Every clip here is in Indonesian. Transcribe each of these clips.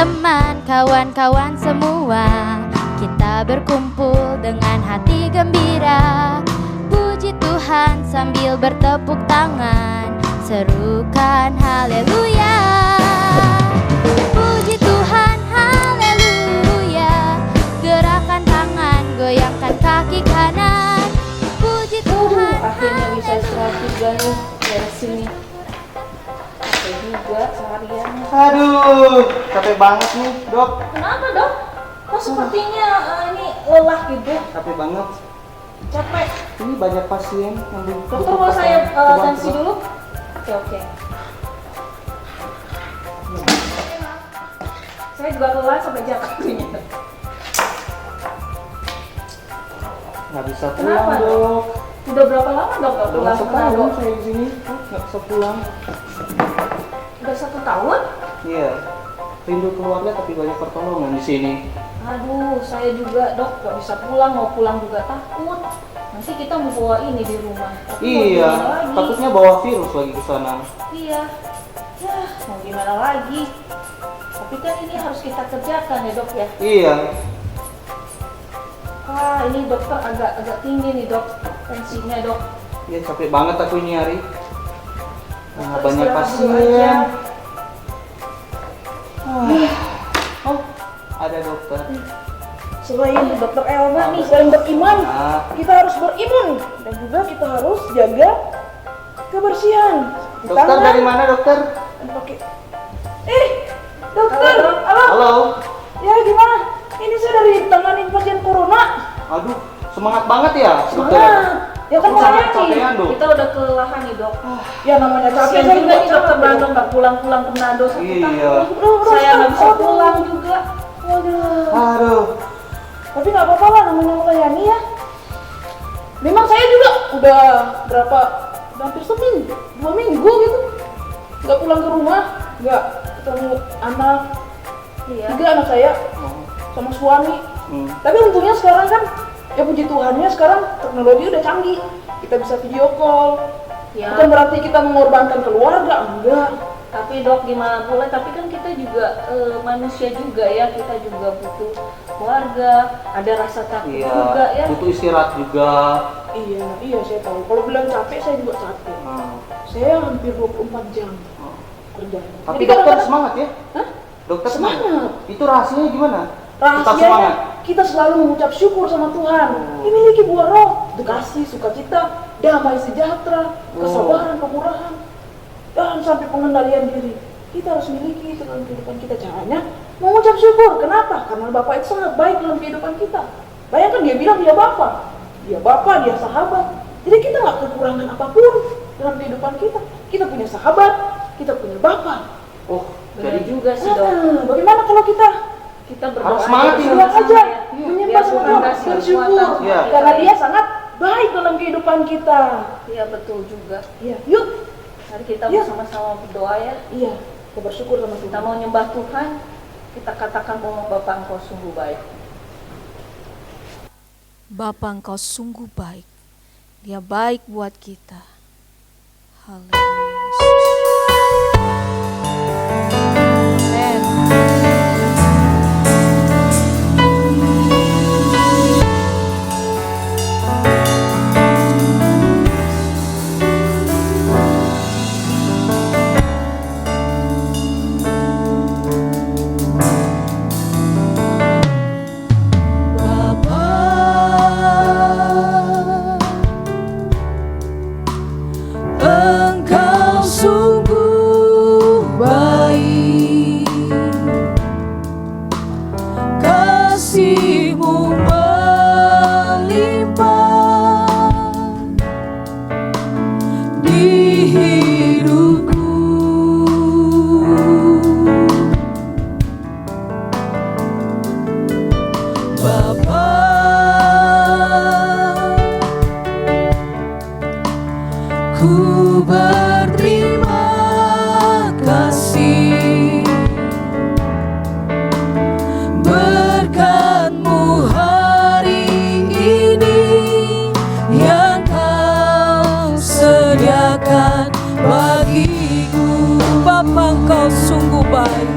teman-teman, kawan-kawan semua, kita berkumpul dengan hati gembira. Puji Tuhan sambil bertepuk tangan, serukan haleluya. Puji Tuhan haleluya. Gerakan tangan, goyangkan kaki kanan. Puji Tuhan akhirnya bisa istirahat juga haleluya. nih dari sini. Capek juga seharian. Aduh, capek banget nih, Dok. Kenapa dok? Kok sepertinya ini lelah gitu? Capek banget. Capek. Ini banyak pasien yang Dokter mau saya tensi dulu? Oke. Saya juga lelah sampai jatuhnya. Nggak bisa Kenapa, pulang, Dok. Udah berapa lama dok nggak Udah pulang ke Manado? setahun saya di sini, nggak bisa pulang. Udah 1 tahun? Iya, rindu keluarga tapi banyak pertolongan di sini. Aduh, saya juga dok nggak bisa pulang, mau pulang juga takut. Nanti kita mau bawa ini di rumah. Tapi mau Iya, gimana lagi? takutnya bawa virus lagi ke sana. Iya, ya mau gimana lagi? Tapi kan ini harus kita kerjakan ya dok ya. Iya, Wah, ini dokter agak tinggi nih dok, tensinya dok. iya capek banget aku ini hari. Nah, banyak Istirahat dulu pasien. aja. Oh, ada dokter. Selain dokter Elma nih, selain beriman, Ah, kita harus berimun dan juga kita harus jaga kebersihan. Di dokter tangan dari mana, dokter? dan pakai. Dokter, Halo, Dok. halo. Halo. Ya gimana? Ini saya dari tanganin pasien corona. Aduh, semangat banget ya, dokter. Semangat. Ya kan Aku sangat melayani. capean, Dok. Kita udah kelelahan nih dok. Ya namanya capek. Kasian Saya juga nih dokter capek. Brando nggak pulang-pulang ke Manado satu Iya. tahun. Saya nggak bisa pulang juga. Waduh. Aduh. Tapi nggak apa-apa lah namanya melayani ya. Memang saya juga udah berapa, udah hampir seminggu, 2 minggu gitu, nggak pulang ke rumah, nggak ketemu anak, Iya. 3 anak saya sama suami. Tapi untungnya sekarang kan, ya puji Tuhannya sekarang teknologi udah canggih, kita bisa video call. Ya. Bukan berarti kita mengorbankan keluarga, enggak. Tapi dok gimana boleh, tapi kan kita juga manusia juga ya, kita juga butuh keluarga, ada rasa takut Iya, juga ya. butuh istirahat juga. Iya saya tahu. Kalau bilang capek, saya juga capek. Hmm. Saya hampir 24 jam Oh. kerja. Tapi Jadi dokter kadang-kadang- semangat ya? Hah? Dokter Semangat. Itu rahasianya gimana? Tetap Rahasianya semangat. kita selalu mengucap syukur sama Tuhan. Dimiliki buah roh, kasih, sukacita, damai sejahtera, kesabaran, kemurahan, dan sampai pengendalian diri. Kita harus miliki itu dalam kehidupan kita. Caranya mengucap syukur. Kenapa? Karena Bapak itu sangat baik dalam kehidupan kita. Bayangkan dia bilang dia Bapak, dia sahabat. Jadi kita nggak kekurangan apapun dalam kehidupan kita. Kita punya sahabat, kita punya Bapak. Oh, Benar jadi juga sih dok. Bagaimana kalau kita Kita Harus berdoa semangat aja ini. bilang bersama-sama aja, ya. menyembah Biar sama Tuhan Tuhan, kasih bersyukur, kekuatan Iya. sama karena kita. dia sangat baik dalam kehidupan kita. Iya betul juga. Iya, yuk, Mari kita Iya. bersama-sama berdoa ya. iya, kita bersyukur sama Kita Tuhan. mau nyembah Tuhan, kita katakan bahwa Bapa Engkau sungguh baik. Bapa Engkau sungguh baik. Dia baik buat kita. Haleluya Yesus. Amen. Engkau sungguh baik, kasih-Mu melimpah di hidupku. Bapa, ku berterima kasih berkat-Mu hari ini yang Kau sediakan bagiku. Bapa Engkau sungguh baik,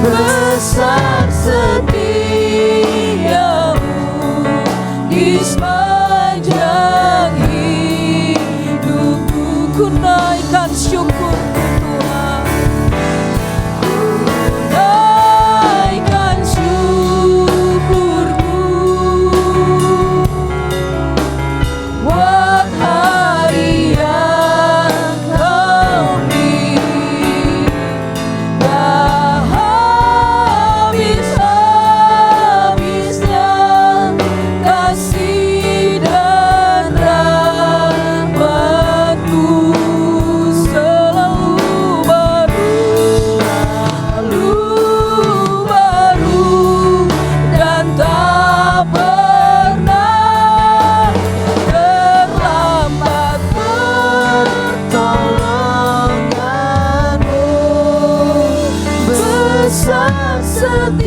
besar setiamu di sepanjang hidupku. Ku naikkan syukurku Tuhan, ku naikkan syukurku buat hari yang kau beri. Tak habis-habisnya kasih dan rahmat-Mu selalu baru dan tak pernah terlambat pertolongan-Mu. Besar setiamu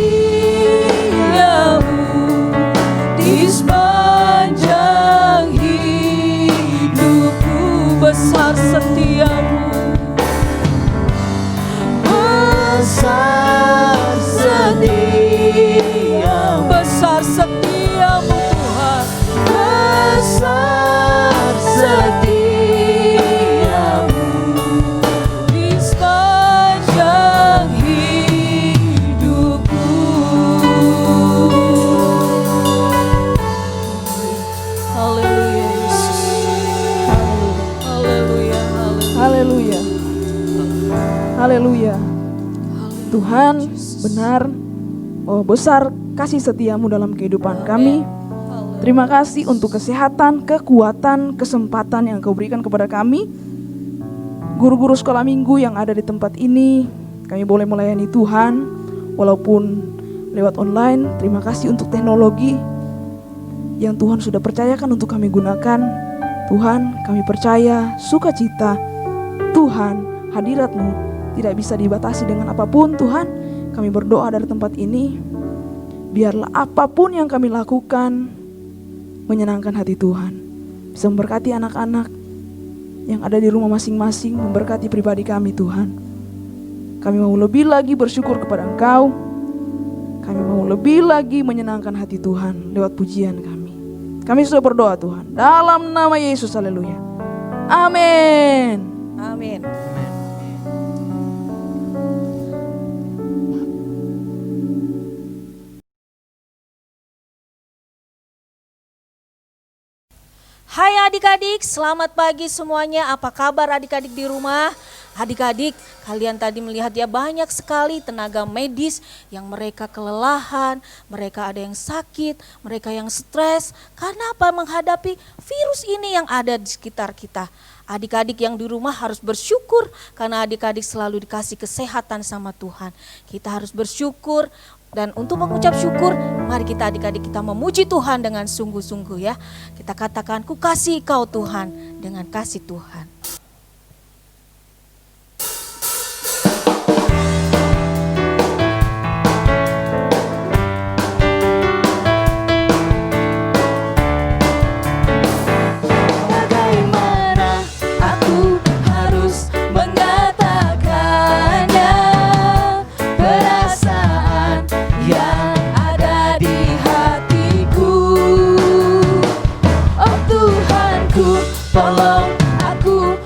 di sepanjang hidupku. Besar setiamu, besar setiamu, besar setiamu Tuhan, besar setiamu di sepanjang hidupku. Haleluya Yesus, haleluya, haleluya. Haleluya. Haleluya. Tuhan benar, oh besar kasih setiamu dalam kehidupan kami. Terima kasih untuk kesehatan, kekuatan, kesempatan yang Kau berikan kepada kami. Guru-guru sekolah minggu yang ada di tempat ini, kami boleh melayani Tuhan walaupun lewat online. Terima kasih untuk teknologi yang Tuhan sudah percayakan untuk kami gunakan. Tuhan, kami percaya sukacita Tuhan, hadirat-Mu tidak bisa dibatasi dengan apapun. Tuhan, kami berdoa dari tempat ini, biarlah apapun yang kami lakukan menyenangkan hati Tuhan. Bisa memberkati anak-anak yang ada di rumah masing-masing, memberkati pribadi kami Tuhan. Kami mau lebih lagi bersyukur kepada Engkau. Kami mau lebih lagi menyenangkan hati Tuhan lewat pujian kami. Kami sudah berdoa Tuhan, dalam nama Yesus, haleluya. Amin. Amin. Hai adik-adik, selamat pagi semuanya. Apa kabar adik-adik di rumah? Adik-adik, kalian tadi melihat ya banyak sekali tenaga medis yang mereka kelelahan, mereka ada yang sakit, mereka yang stres. Karena apa? Menghadapi virus ini yang ada di sekitar kita. Adik-adik yang di rumah harus bersyukur karena adik-adik selalu dikasih kesehatan sama Tuhan. Kita harus bersyukur. Dan untuk mengucap syukur, mari kita adik-adik kita memuji Tuhan dengan sungguh-sungguh ya. Kita katakan, ku kasih Kau Tuhan dengan kasih Tuhan. Bagaimana aku harus mengatakannya, perasaan yang ada di hatiku. Oh Tuhanku, tolong aku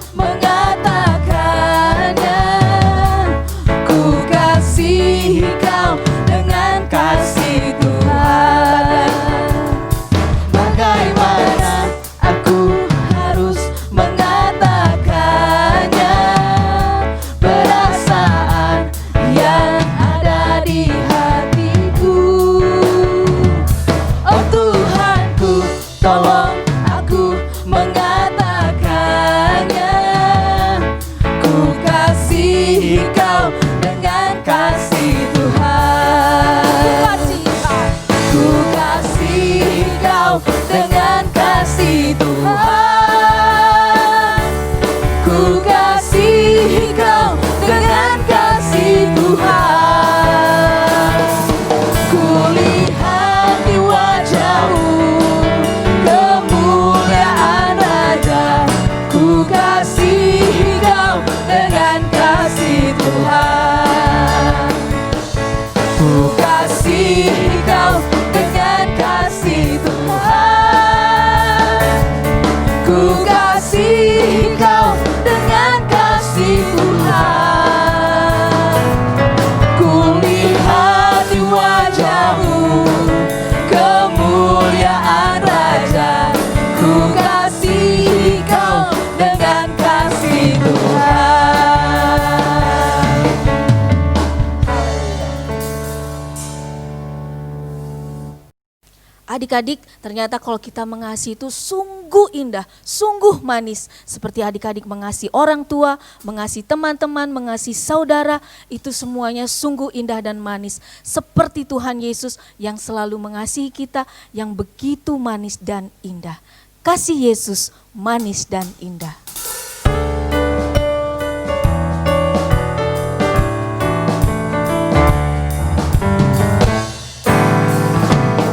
Adik-adik, ternyata kalau kita mengasihi itu sungguh indah, sungguh manis. Seperti adik-adik mengasihi orang tua, mengasihi teman-teman, mengasihi saudara, itu semuanya sungguh indah dan manis. Seperti Tuhan Yesus yang selalu mengasihi kita, yang begitu manis dan indah. Kasih Yesus manis dan indah.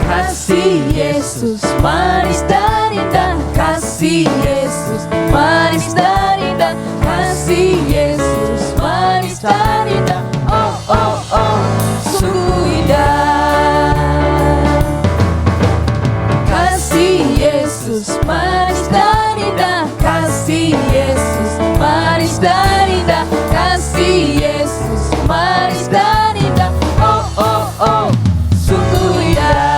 Kasih Yesus manis dan indah, kasih Yesus manis dan indah, kasih Yesus manis dan indah, oh oh oh, sungguh indah. Kasih Yesus manis dan indah, kasih Yesus manis dan indah, kasih Yesus manis dan indah, oh oh oh, sungguh indah.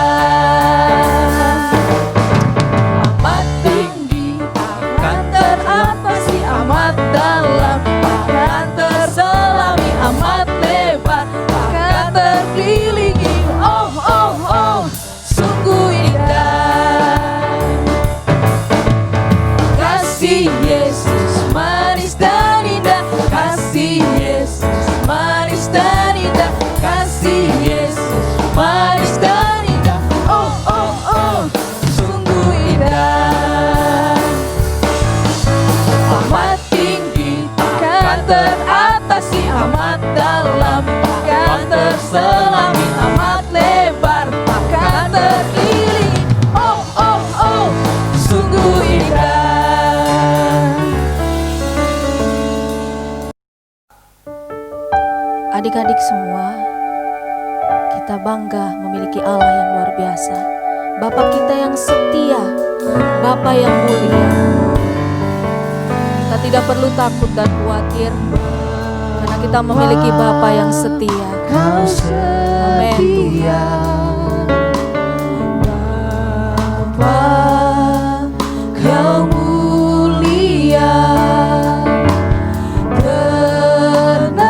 Amat dalam, akan terselami, amat lebar, akan terkelilingi, oh oh oh, sungguh indah. Adik-adik semua, kita bangga memiliki Allah yang luar biasa. Bapa kita yang setia, Bapa yang mulia. Kita tidak perlu takut dan khawatir, karena kita memiliki Bapa yang setia. Amin. Bapa, Kau mulia, tenanglah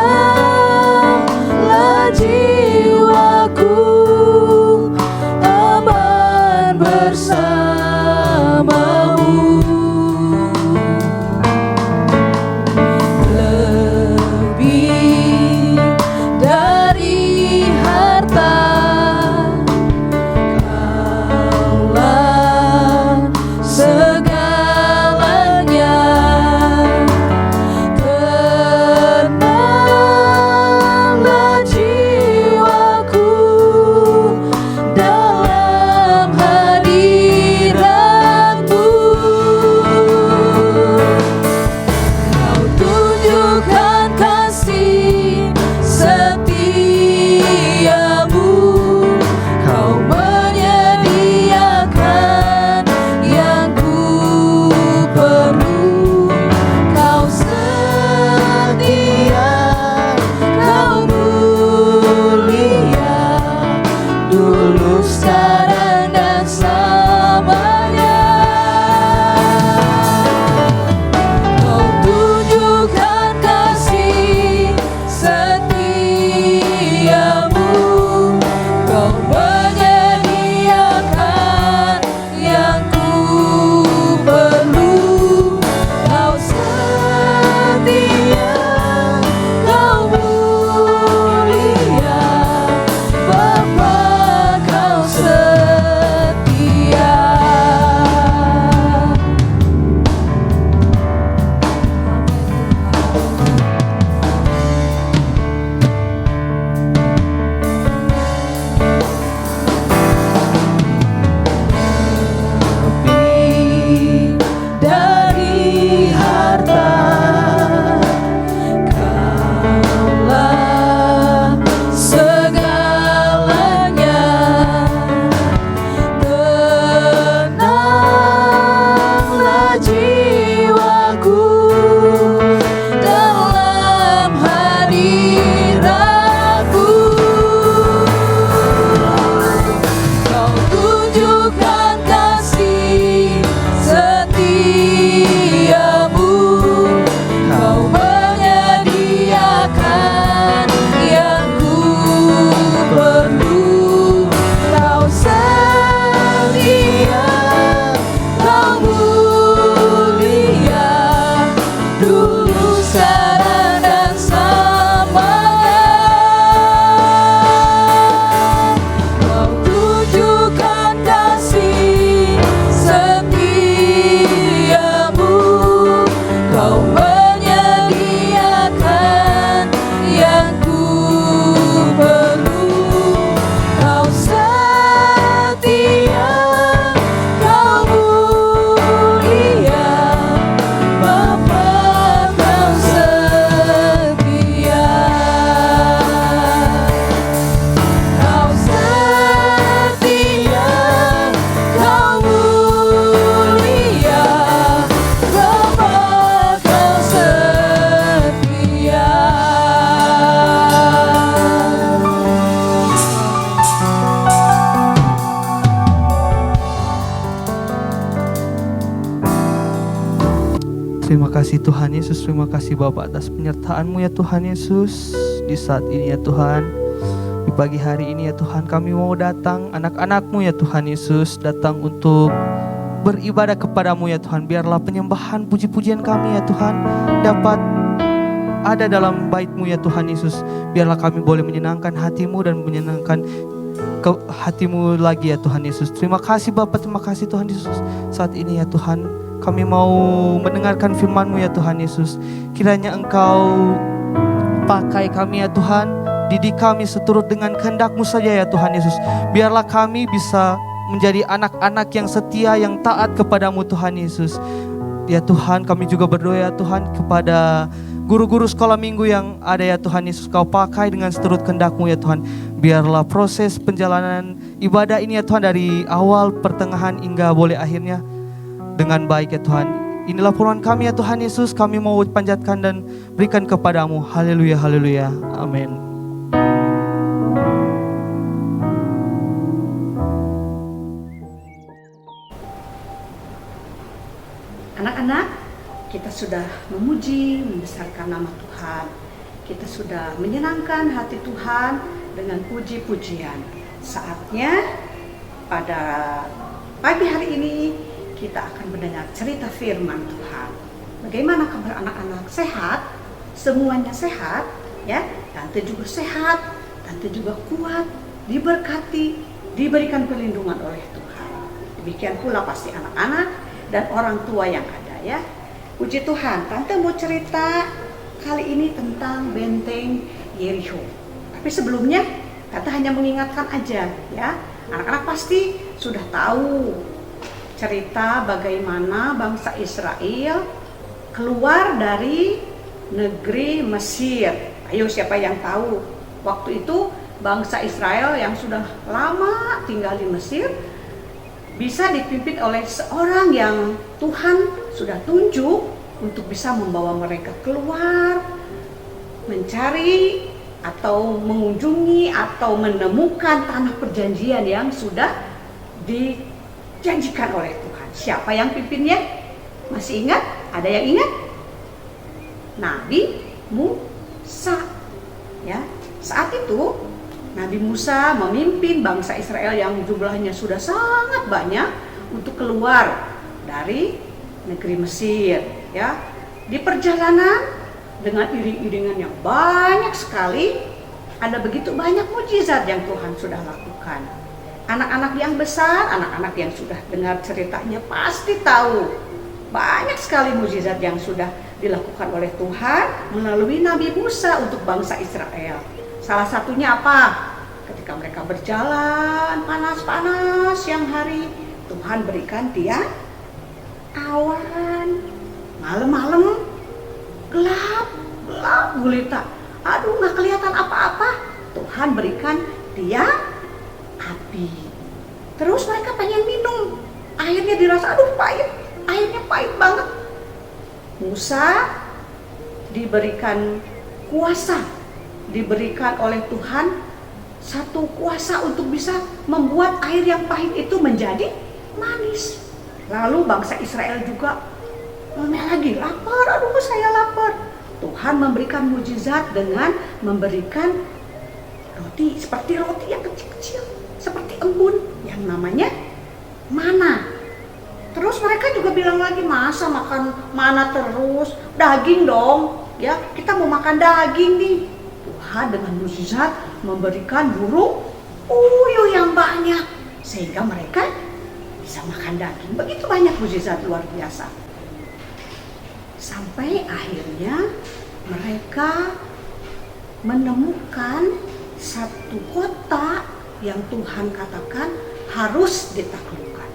jiwaku, aman bersamamu. Lebih dari kasih Tuhan Yesus, terima kasih Bapa atas penyertaan-Mu ya Tuhan Yesus. Di saat ini ya Tuhan, di pagi hari ini ya Tuhan, kami mau datang, anak-anak-Mu ya Tuhan Yesus, datang untuk beribadah kepadamu ya Tuhan. Biarlah penyembahan puji-pujian kami ya Tuhan dapat ada dalam bait-Mu ya Tuhan Yesus. Biarlah kami boleh menyenangkan hati-Mu dan menyenangkan hati-Mu lagi ya Tuhan Yesus. Terima kasih Bapa, terima kasih Tuhan Yesus. Saat ini ya Tuhan, kami mau mendengarkan firman-Mu ya Tuhan Yesus. Kiranya Engkau pakai kami ya Tuhan, didik kami seturut dengan kehendak-Mu saja ya Tuhan Yesus. Biarlah kami bisa menjadi anak-anak yang setia, yang taat kepadamu Tuhan Yesus. Ya Tuhan, kami juga berdoa ya Tuhan kepada guru-guru sekolah minggu yang ada ya Tuhan Yesus. Kau pakai dengan seturut kehendak-Mu ya Tuhan. Biarlah proses perjalanan ibadah ini ya Tuhan, dari awal, pertengahan hingga boleh akhirnya dengan baik ya Tuhan. Inilah firman kami ya Tuhan Yesus, kami mau panjatkan dan berikan kepadamu. Haleluya, haleluya, amin. Anak-anak, kita sudah memuji, membesarkan nama Tuhan. Kita sudah menyenangkan hati Tuhan dengan puji-pujian. Saatnya pada pagi hari ini kita akan mendengar cerita firman Tuhan. Bagaimana kabar anak-anak? Sehat? Semuanya sehat? Ya, Tante juga sehat, Tante juga kuat, diberkati, diberikan perlindungan oleh Tuhan. Demikian pula pasti anak-anak dan orang tua yang ada ya. Puji Tuhan, Tante mau cerita kali ini tentang benteng Yerikho. Tapi sebelumnya Tante hanya mengingatkan aja ya. Anak-anak pasti sudah tahu cerita bagaimana bangsa Israel keluar dari negeri Mesir. Ayo, siapa yang tahu? Waktu itu bangsa Israel yang sudah lama tinggal di Mesir bisa dipimpin oleh seorang yang Tuhan sudah tunjuk untuk bisa membawa mereka keluar, mencari atau mengunjungi atau menemukan tanah perjanjian yang sudah dijanjikan oleh Tuhan. Siapa yang pimpinnya? Masih ingat? Ada yang ingat? Nabi Musa. Ya, saat itu Nabi Musa memimpin bangsa Israel yang jumlahnya sudah sangat banyak untuk keluar dari negeri Mesir. Ya, di perjalanan dengan iring-iringan yang banyak sekali, ada begitu banyak mujizat yang Tuhan sudah lakukan. Anak-anak yang besar, anak-anak yang sudah dengar ceritanya pasti tahu banyak sekali mujizat yang sudah dilakukan oleh Tuhan melalui Nabi Musa untuk bangsa Israel. Salah satunya apa? Ketika mereka berjalan panas-panas siang hari, Tuhan berikan dia awan. Malam-malam gelap gulita. Aduh, nggak kelihatan apa-apa. Tuhan berikan dia api. Terus mereka pengen minum. Airnya dirasa aduh pahit. Airnya pahit banget. Musa diberikan kuasa, diberikan oleh Tuhan satu kuasa untuk bisa membuat air yang pahit itu menjadi manis. Lalu bangsa Israel juga lagi lapar, aduh saya lapar. Tuhan memberikan mujizat dengan memberikan roti, seperti roti yang kecil-kecil, seperti embun yang namanya mana. Terus mereka juga bilang lagi, masa makan mana terus, daging dong, ya kita mau makan daging nih. Tuhan dengan mujizat memberikan burung puyuh yang banyak sehingga mereka bisa makan daging. Begitu banyak mujizat luar biasa. Sampai akhirnya mereka menemukan satu kota yang Tuhan katakan harus ditaklukkan.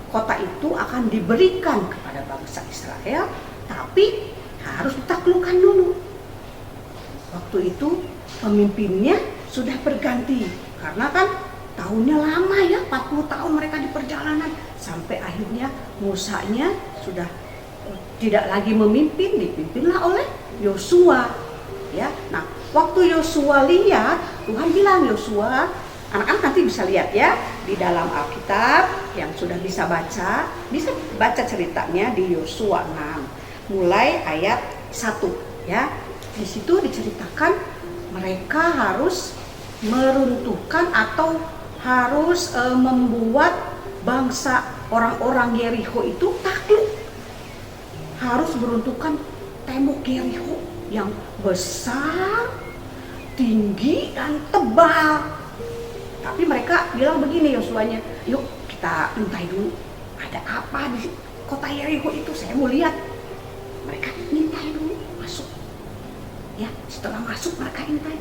Kota itu akan diberikan kepada bangsa Israel, tapi harus ditaklukkan dulu. Waktu itu pemimpinnya sudah berganti, karena kan tahunnya lama ya, 40 tahun mereka di perjalanan. Sampai akhirnya Musanya sudah tidak lagi memimpin, dipimpinlah oleh Yosua. Ya, nah waktu Yosua lihat, Tuhan bilang Yosua, anak-anak nanti bisa lihat ya di dalam Alkitab yang sudah bisa baca ceritanya di Yosua 6. mulai ayat 1 ya. Di situ diceritakan mereka harus meruntuhkan atau harus membuat bangsa orang-orang Yerikho itu takluk. Harus meruntuhkan tembok Yerikho yang besar, tinggi dan tebal. Tapi mereka bilang begini Yosuanya, yuk kita intai dulu. Ada apa di kota Yerikho itu? Saya mau lihat. Mereka intai dulu, masuk. Ya, setelah masuk mereka intai.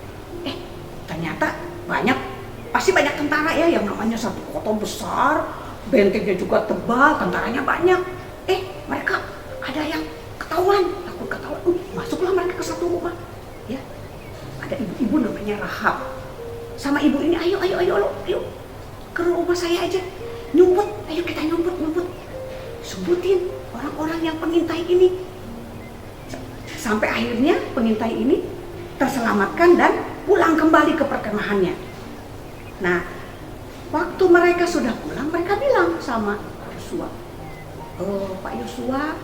Ternyata pasti banyak tentara ya, yang namanya satu kota besar, bentengnya juga tebal, tentaranya banyak. Mereka ada yang ketahuan, takut ketahuan. Masuklah mereka ke satu rumah. Ya, ada ibu-ibu namanya Rahab. Sama ibu ini, ayo ke rumah saya aja. Nyumput, ayo kita nyumput. Sebutin orang-orang yang pengintai ini. Sampai akhirnya pengintai ini terselamatkan dan pulang kembali ke perkemahannya. Nah, waktu mereka sudah pulang, mereka bilang sama Yosua, Pak Yosua,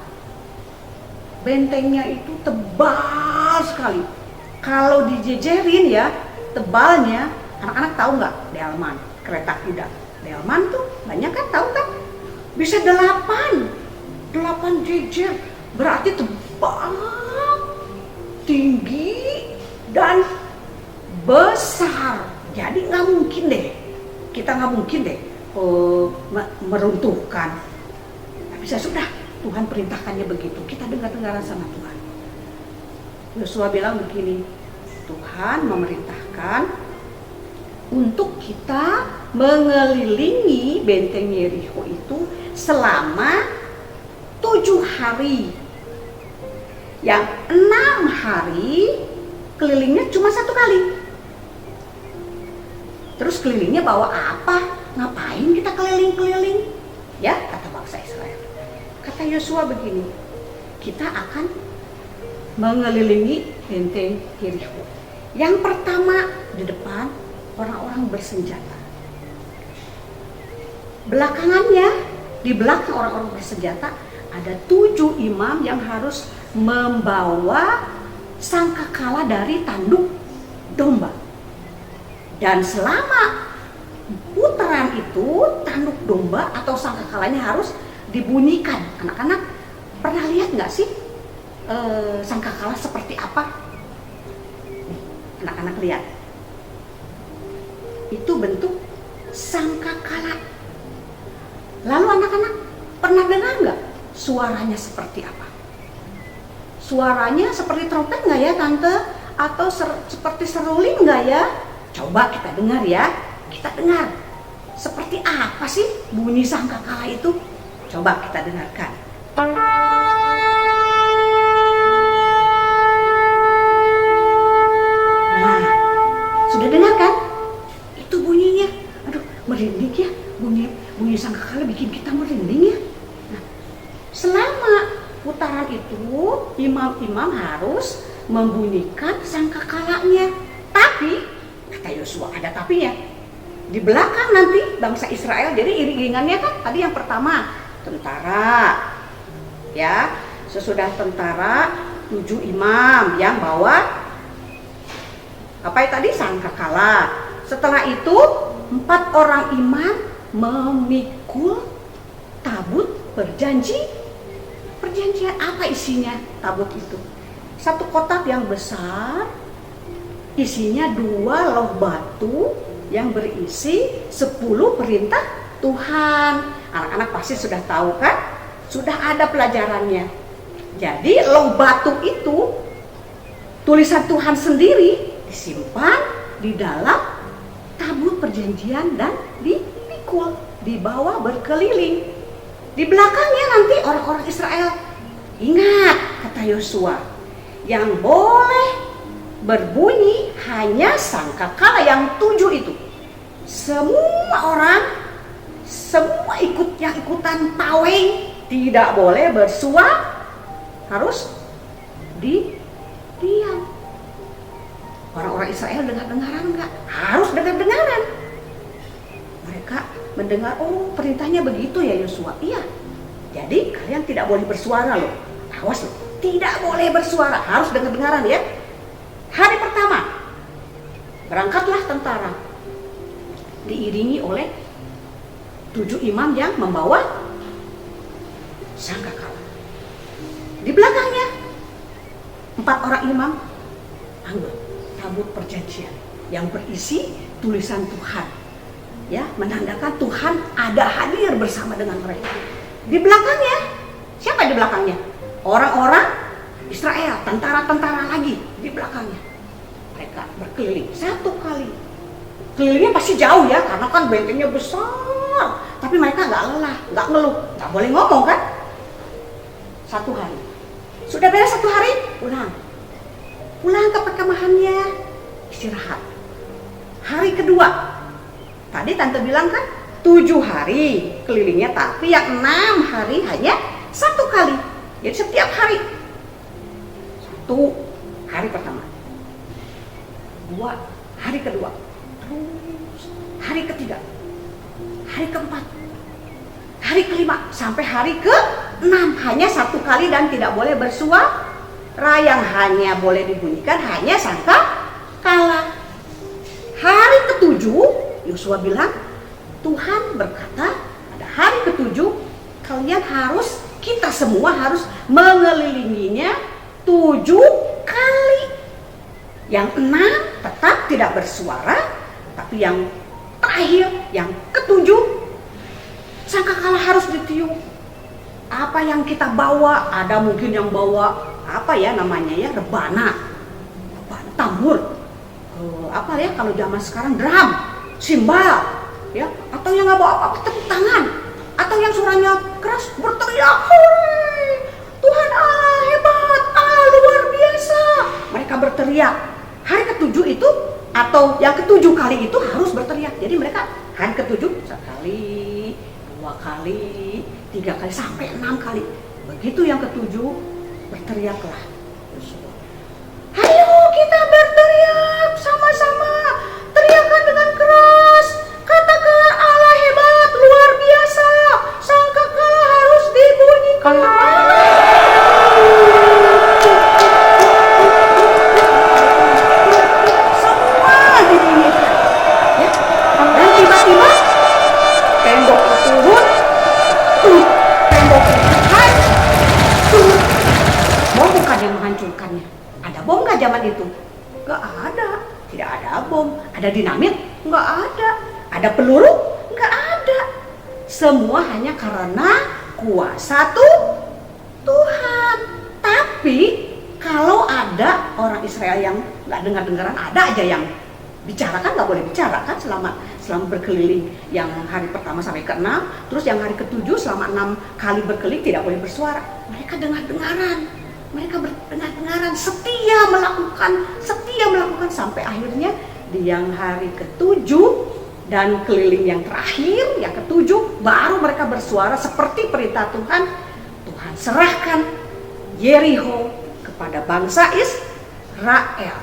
bentengnya itu tebal sekali. Kalau dijejerin ya, tebalnya, anak-anak tahu nggak? Delman, kereta kuda. Delman tuh banyak kan, tahu kan? Bisa 8 jejer, berarti tebal, tinggi, dan besar. Jadi kita nggak mungkin deh meruntuhkan. Tapi sudah, Tuhan perintahkannya begitu. Kita dengar-dengaran sama Tuhan. Yosua bilang begini, Tuhan memerintahkan untuk kita mengelilingi benteng Yerikho itu selama 7 hari. Yang 6 hari kelilingnya cuma 1 kali. Terus kelilingnya bawa apa? Ngapain kita keliling-keliling? Ya, kata bangsa Israel. Kata Yosua begini, kita akan mengelilingi benteng Yerikho. Yang pertama di depan orang-orang bersenjata. Belakangannya, di belakang orang-orang bersenjata ada 7 imam yang harus membawa sangkakala dari tanduk domba. Dan selama putaran itu, tanduk domba atau sangkakalanya harus dibunyikan. Anak-anak pernah lihat nggak sih sangkakala seperti apa? Nih, anak-anak lihat. Itu bentuk sangkakala. Lalu anak-anak pernah dengar nggak suaranya seperti apa? Suaranya seperti trompet nggak ya Tante? Atau seperti seruling nggak ya? Coba kita dengar ya. Kita dengar. Seperti apa sih bunyi sangkakala itu? Coba kita dengarkan. Nah, sudah dengar kan? Itu bunyinya. Aduh, merinding ya. Bunyi sangkakala bikin kita merinding ya. Nah, selama putaran itu imam-imam harus membunyikan sangkakalanya. Tapi kata Yosua, ada tapinya. Di belakang nanti bangsa Israel, jadi iring-iringannya kan tadi yang pertama tentara. Ya, sesudah tentara 7 imam yang bawa apa ya tadi? Sangkakala. Setelah itu 4 orang imam memikul tabut perjanjian. Apa isinya tabut itu? Satu kotak yang besar, isinya 2 loh batu yang berisi 10 perintah Tuhan. Anak-anak pasti sudah tahu kan? Sudah ada pelajarannya. Jadi loh batu itu tulisan Tuhan sendiri disimpan di dalam tabut perjanjian dan dipikul, dibawa berkeliling. Di belakangnya nanti orang-orang Israel. Ingat, kata Yosua, yang boleh berbunyi hanya sangkakala yang 7 itu. Semua orang, semua ikutan paweng tidak boleh bersuara, harus diam. Orang-orang Israel dengar-dengaran enggak? Harus dengar-dengaran. Mereka mendengar, oh perintahnya begitu ya Yosua. Iya. Jadi kalian tidak boleh bersuara loh. Awas loh, tidak boleh bersuara, harus dengar-dengaran ya. Hari pertama, berangkatlah tentara, diiringi oleh 7 imam yang membawa sangkakala. Di belakangnya 4 orang imam ambil tabut perjanjian yang berisi tulisan Tuhan, ya, menandakan Tuhan ada hadir bersama dengan mereka. Di belakangnya, siapa di belakangnya? Orang-orang Israel, tentara-tentara lagi di belakangnya. Mereka berkeliling 1 kali. Kelilingnya pasti jauh ya, karena kan bentengnya besar. Tapi mereka nggak lelah, nggak ngeluh, nggak boleh ngomong kan? 1 hari. Sudah beres 1 hari, pulang ke perkemahannya, istirahat. Hari kedua, tadi tante bilang kan 7 hari kelilingnya, tapi yang 6 hari hanya 1 kali. Jadi setiap hari 1 hari pertama, 2 hari kedua, terus hari ketiga, hari keempat, hari kelima, sampai hari ke-6 hanya 1 kali dan tidak boleh bersuara. Yang hanya boleh dibunyikan hanya sangkakala. Hari ke-7 Yosua bilang, Tuhan berkata pada hari ke-7 kalian harus, kita semua harus mengelilinginya 7 kali. Yang 6 tetap tidak bersuara, tapi yang terakhir, yang ke-7, sangkakala harus ditiup. Apa yang kita bawa, ada mungkin yang bawa apa ya namanya ya, rebana, tambur, apa ya kalau zaman sekarang drum, simbal, ya, atau yang nggak bawa apa-apa, tepuk tangan, atau yang suaranya keras berteriak, hore, Tuhan Allah hebat, Allah luar biasa. Mereka berteriak. Hari ke-7 itu, atau yang ke-7 kali itu harus berteriak. Jadi mereka hari ke-7 sekali, 2 kali, 3 kali, sampai 6 kali. Begitu yang ke-7 berteriaklah. Ayo kita berteriak sama-sama, teriakan dengan keras, katakan Allah hebat, luar biasa, sangkakala harus dibunyikan. Semua dibunyikan, ya. Dan tiba-tiba tembok turun, tembok hancur. Bom bukan yang menghancurkannya. Ada bom nggak zaman itu? Nggak ada. Tidak ada bom. Ada dinamit? Nggak ada. Ada peluru? Nggak ada. Semua hanya karena kuasa Tuhan. Tapi kalau ada orang Israel yang nggak dengar-dengaran, ada aja yang bicara, kan nggak boleh bicara kan selama berkeliling, yang hari pertama sampai ke-6, terus yang hari ke-7 selama 6 kali berkeliling tidak boleh bersuara. Mereka dengar-dengaran, mereka berdengar-dengaran, setia melakukan sampai akhirnya di yang hari ke-7 dan keliling yang terakhir, yang ke-7, baru mereka bersuara seperti perintah Tuhan. Tuhan serahkan Yerikho kepada bangsa Israel.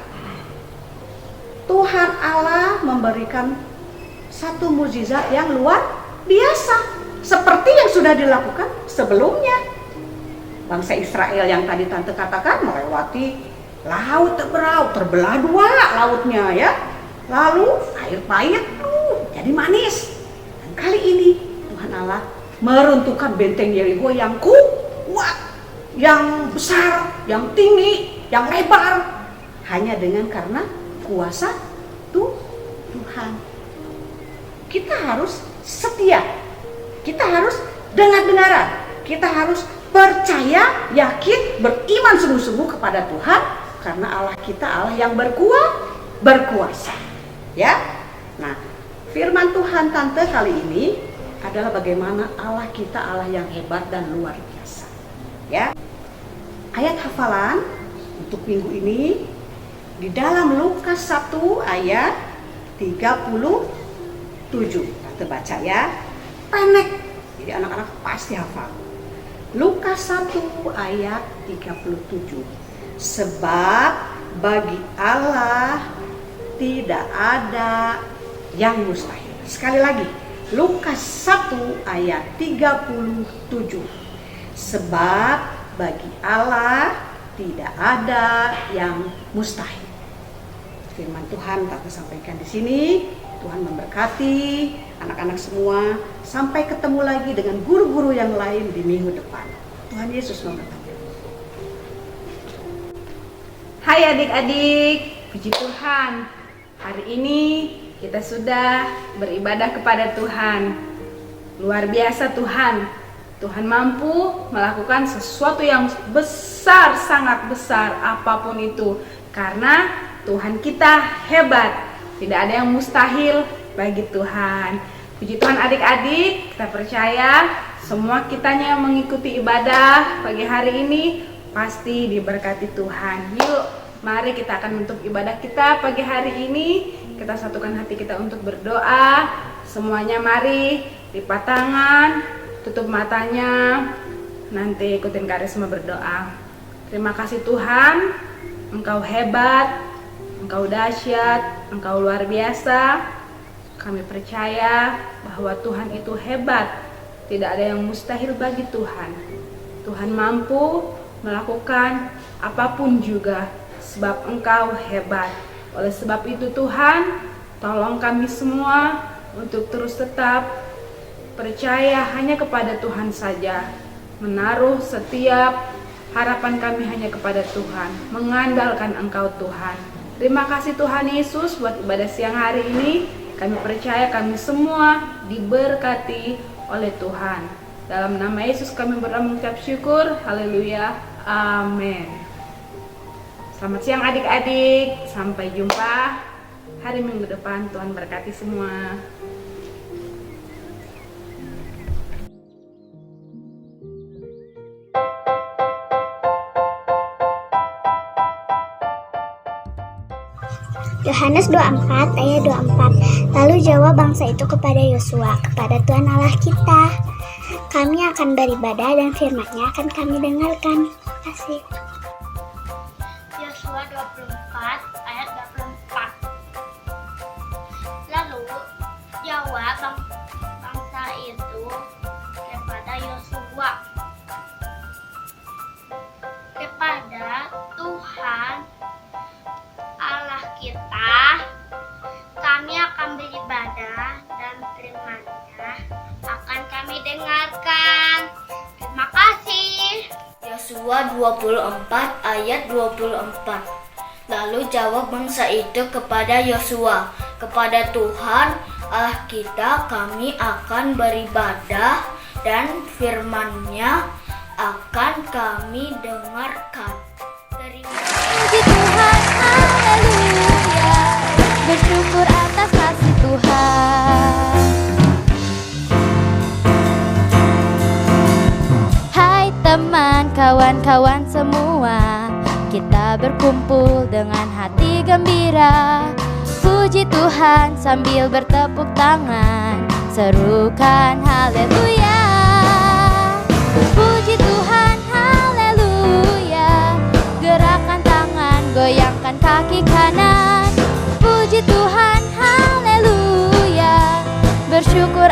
Tuhan Allah memberikan satu mukjizat yang luar biasa, seperti yang sudah dilakukan sebelumnya. Bangsa Israel yang tadi tante katakan melewati laut terbelah 2 lautnya ya. Lalu air pahit jadi manis. Dan kali ini Tuhan Allah meruntuhkan benteng Yerikho yang kuat, yang besar, yang tinggi, yang lebar, hanya dengan karena kuasa Tuhan. Kita harus setia, kita harus dengar-dengaran, kita harus percaya, yakin, beriman sungguh-sungguh kepada Tuhan, karena Allah kita Allah yang berkuasa. Ya. Nah, firman Tuhan tante kali ini adalah bagaimana Allah kita Allah yang hebat dan luar biasa. Ya. Ayat hafalan untuk minggu ini di dalam Lukas 1 ayat 37. Tante baca ya. Pendek. Jadi anak-anak pasti hafal. Lukas 1 ayat 37. Sebab bagi Allah tidak ada yang mustahil. Sekali lagi, Lukas 1 ayat 37. Sebab bagi Allah tidak ada yang mustahil. Firman Tuhan Tante sampaikan di sini. Tuhan memberkati anak-anak semua. Sampai ketemu lagi dengan guru-guru yang lain di minggu depan. Tuhan Yesus memberkati. Hai adik-adik, puji Tuhan. Hari ini kita sudah beribadah kepada Tuhan. Luar biasa Tuhan. Tuhan mampu melakukan sesuatu yang besar, sangat besar apapun itu. Karena Tuhan kita hebat. Tidak ada yang mustahil bagi Tuhan. Puji Tuhan adik-adik, kita percaya semua kitanya yang mengikuti ibadah pagi hari ini pasti diberkati Tuhan. Yuk, mari kita akan menutup ibadah kita pagi hari ini. Kita satukan hati kita untuk berdoa. Semuanya mari lipat tangan, tutup matanya. Nanti ikutin Karisma berdoa. Terima kasih Tuhan, Engkau hebat, Engkau dahsyat, Engkau luar biasa. Kami percaya bahwa Tuhan itu hebat. Tidak ada yang mustahil bagi Tuhan. Tuhan mampu melakukan apapun juga, sebab Engkau hebat. Oleh sebab itu Tuhan, tolong kami semua untuk terus tetap percaya hanya kepada Tuhan saja. Menaruh setiap harapan kami hanya kepada Tuhan. Mengandalkan Engkau Tuhan. Terima kasih Tuhan Yesus buat ibadah siang hari ini. Kami percaya kami semua diberkati oleh Tuhan. Dalam nama Yesus kami berdoa mengucap syukur. Haleluya. Amin. Selamat siang adik-adik. Sampai jumpa hari Minggu depan. Tuhan berkati semua. Yohanes 24 ayat 24. Lalu jawab bangsa itu kepada Yosua, kepada Tuhan Allah kita, kami akan beribadah dan firman-Nya akan kami dengarkan. Terima kasih. Yosua 24 ayat 24. Lalu jawab bangsa itu kepada Yosua, kepada Tuhan Allah kita, kami akan beribadah dan firman-Nya akan kami dengarkan. Terima kasih. Yosua 24 ayat 24. Lalu jawab bangsa itu kepada Yosua, kepada Tuhan Allah kita kami akan beribadah dan firman-Nya akan kami dengarkan. Puji Tuhan, haleluya. Bersyukur atas kasih Tuhan. Hai teman, kawan-kawan semua, kita berkumpul dengan hati gembira. Puji Tuhan sambil bertepuk tangan, serukan haleluya. Puji Tuhan, haleluya. Gerakan tangan, goyangkan kaki kanan. Puji Tuhan, haleluya. Bersyukur